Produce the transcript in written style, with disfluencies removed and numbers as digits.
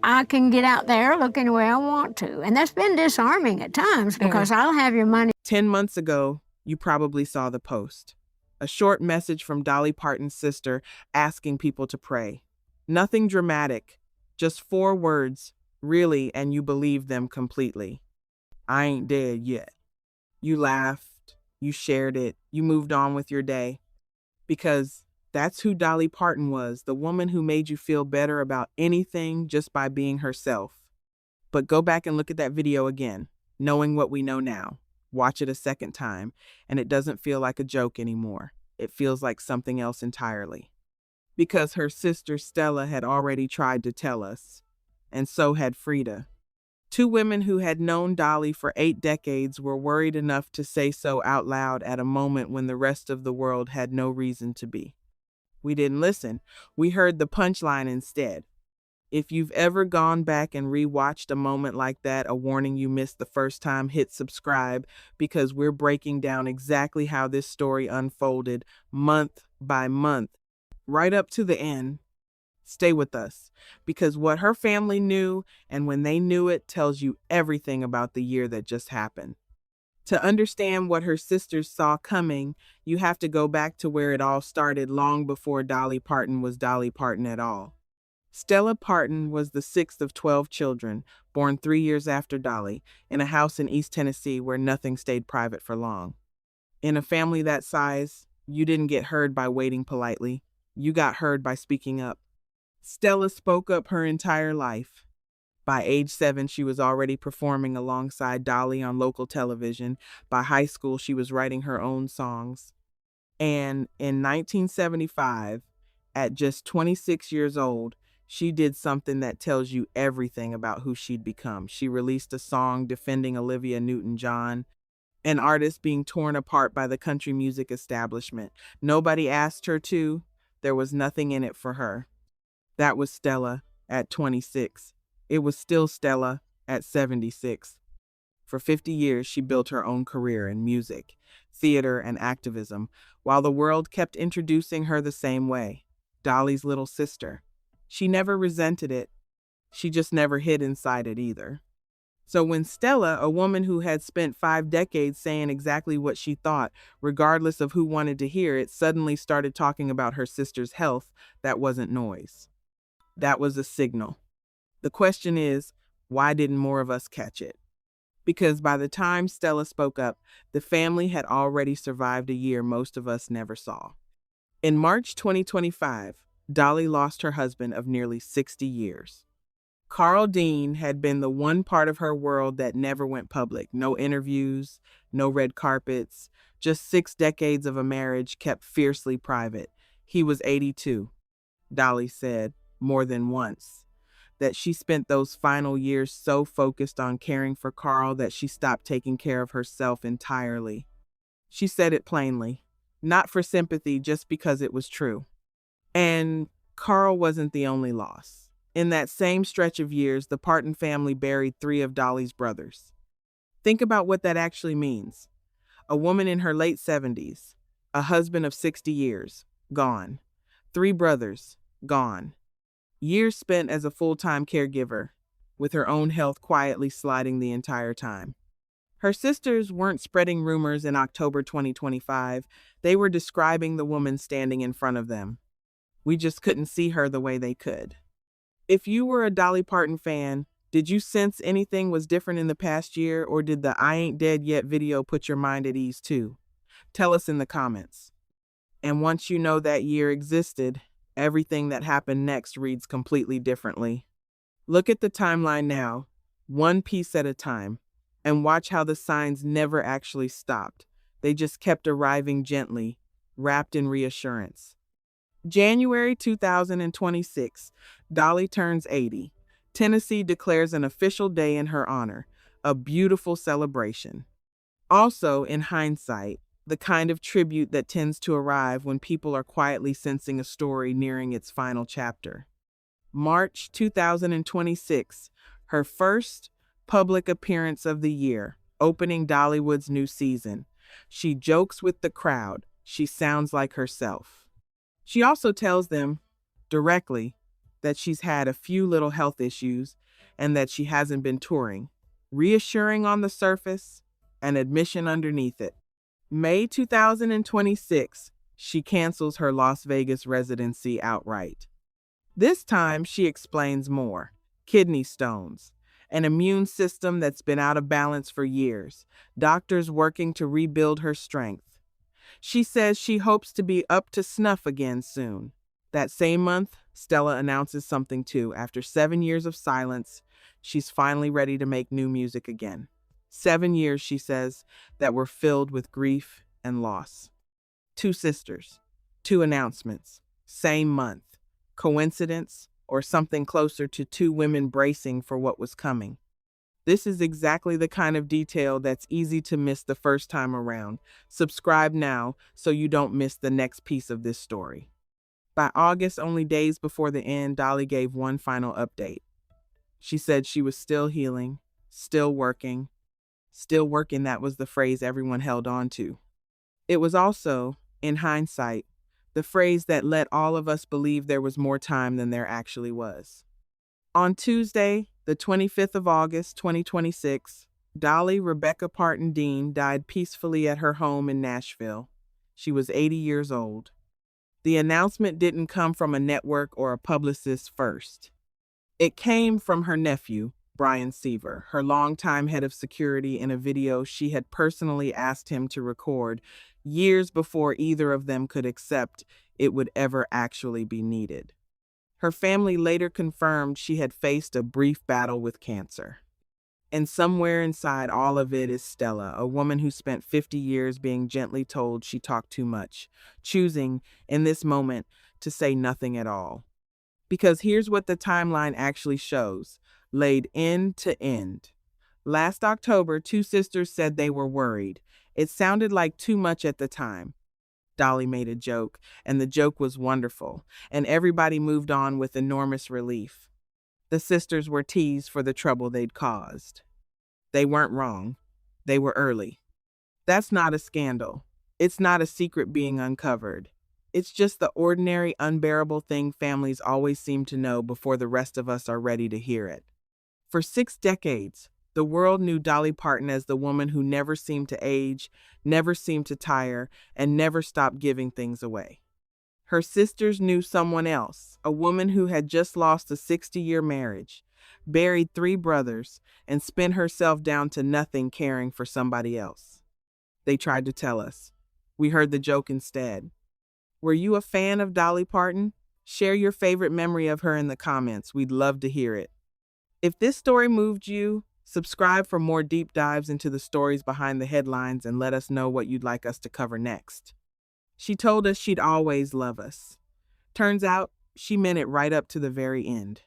I can get out there look any way I want to. And that's been disarming at times because I'll have your money. 10 months ago, you probably saw the post. A short message from Dolly Parton's sister asking people to pray. Nothing dramatic, just 4 words, really, and you believed them completely. I ain't dead yet. You laughed, you shared it, you moved on with your day. Because that's who Dolly Parton was, the woman who made you feel better about anything just by being herself. But go back and look at that video again, knowing what we know now. Watch it a second time, and it doesn't feel like a joke anymore. It feels like something else entirely. Because her sister Stella had already tried to tell us, and so had Frida. 2 women who had known Dolly for 8 decades were worried enough to say so out loud at a moment when the rest of the world had no reason to be. We didn't listen. We heard the punchline instead. If you've ever gone back and rewatched a moment like that, a warning you missed the first time, hit subscribe, because we're breaking down exactly how this story unfolded month by month, right up to the end. Stay with us, because what her family knew and when they knew it tells you everything about the year that just happened. To understand what her sisters saw coming, you have to go back to where it all started long before Dolly Parton was Dolly Parton at all. Stella Parton was the 6th of 12 children, born 3 years after Dolly, in a house in East Tennessee where nothing stayed private for long. In a family that size, you didn't get heard by waiting politely. You got heard by speaking up. Stella spoke up her entire life. By age 7, she was already performing alongside Dolly on local television. By high school, she was writing her own songs. And in 1975, at just 26 years old, she did something that tells you everything about who she'd become. She released a song defending Olivia Newton-John, an artist being torn apart by the country music establishment. Nobody asked her to. There was nothing in it for her. That was Stella at 26. It was still Stella at 76. For 50 years, she built her own career in music, theater, and activism, while the world kept introducing her the same way, Dolly's little sister. She never resented it. She just never hid inside it either. So when Stella, a woman who had spent 5 decades saying exactly what she thought, regardless of who wanted to hear it, suddenly started talking about her sister's health, that wasn't noise. That was a signal. The question is, why didn't more of us catch it? Because by the time Stella spoke up, the family had already survived a year most of us never saw. In March 2025, Dolly lost her husband of nearly 60 years. Carl Dean had been the one part of her world that never went public. No interviews, no red carpets, just 6 decades of a marriage kept fiercely private. He was 82, Dolly said, more than once, that she spent those final years so focused on caring for Carl that she stopped taking care of herself entirely. She said it plainly, not for sympathy, just because it was true. And Carl wasn't the only loss. In that same stretch of years, the Parton family buried 3 of Dolly's brothers. Think about what that actually means. A woman in her late 70s, a husband of 60 years, gone. 3 brothers, gone. Years spent as a full-time caregiver, with her own health quietly sliding the entire time. Her sisters weren't spreading rumors in October 2025. They were describing the woman standing in front of them. We just couldn't see her the way they could. If you were a Dolly Parton fan, did you sense anything was different in the past year, or did the I Ain't Dead Yet video put your mind at ease too? Tell us in the comments. And once you know that year existed, everything that happened next reads completely differently. Look at the timeline now, one piece at a time, and watch how the signs never actually stopped. They just kept arriving gently, wrapped in reassurance. January 2026, Dolly turns 80. Tennessee declares an official day in her honor, a beautiful celebration. Also, in hindsight, the kind of tribute that tends to arrive when people are quietly sensing a story nearing its final chapter. March 2026, her first public appearance of the year, opening Dollywood's new season. She jokes with the crowd. She sounds like herself. She also tells them, directly, that she's had a few little health issues and that she hasn't been touring. Reassuring on the surface, an admission underneath it. May 2026, she cancels her Las Vegas residency outright. This time, she explains more. Kidney stones, an immune system that's been out of balance for years, doctors working to rebuild her strength. She says she hopes to be up to snuff again soon. That same month, Stella announces something too. After 7 years of silence, she's finally ready to make new music again. 7 years, she says, that were filled with grief and loss. 2 sisters, 2 announcements, same month. Coincidence, or something closer to 2 women bracing for what was coming? This is exactly the kind of detail that's easy to miss the first time around. Subscribe now so you don't miss the next piece of this story. By August, only days before the end, Dolly gave one final update. She said she was still healing, still working. Still working, that was the phrase everyone held on to. It was also, in hindsight, the phrase that let all of us believe there was more time than there actually was. On Tuesday, the 25th of August, 2026, Dolly Rebecca Parton Dean died peacefully at her home in Nashville. She was 80 years old. The announcement didn't come from a network or a publicist first. It came from her nephew, Brian Seaver, her longtime head of security, in a video she had personally asked him to record years before either of them could accept it would ever actually be needed. Her family later confirmed she had faced a brief battle with cancer. And somewhere inside all of it is Stella, a woman who spent 50 years being gently told she talked too much, choosing, in this moment, to say nothing at all. Because here's what the timeline actually shows, laid end to end. Last October, 2 sisters said they were worried. It sounded like too much at the time. Dolly made a joke, and the joke was wonderful, and everybody moved on with enormous relief. The sisters were teased for the trouble they'd caused. They weren't wrong. They were early. That's not a scandal. It's not a secret being uncovered. It's just the ordinary, unbearable thing families always seem to know before the rest of us are ready to hear it. For 6 decades, the world knew Dolly Parton as the woman who never seemed to age, never seemed to tire, and never stopped giving things away. Her sisters knew someone else, a woman who had just lost a 60-year marriage, buried 3 brothers, and spent herself down to nothing caring for somebody else. They tried to tell us. We heard the joke instead. Were you a fan of Dolly Parton? Share your favorite memory of her in the comments. We'd love to hear it. If this story moved you, subscribe for more deep dives into the stories behind the headlines and let us know what you'd like us to cover next. She told us she'd always love us. Turns out, she meant it right up to the very end.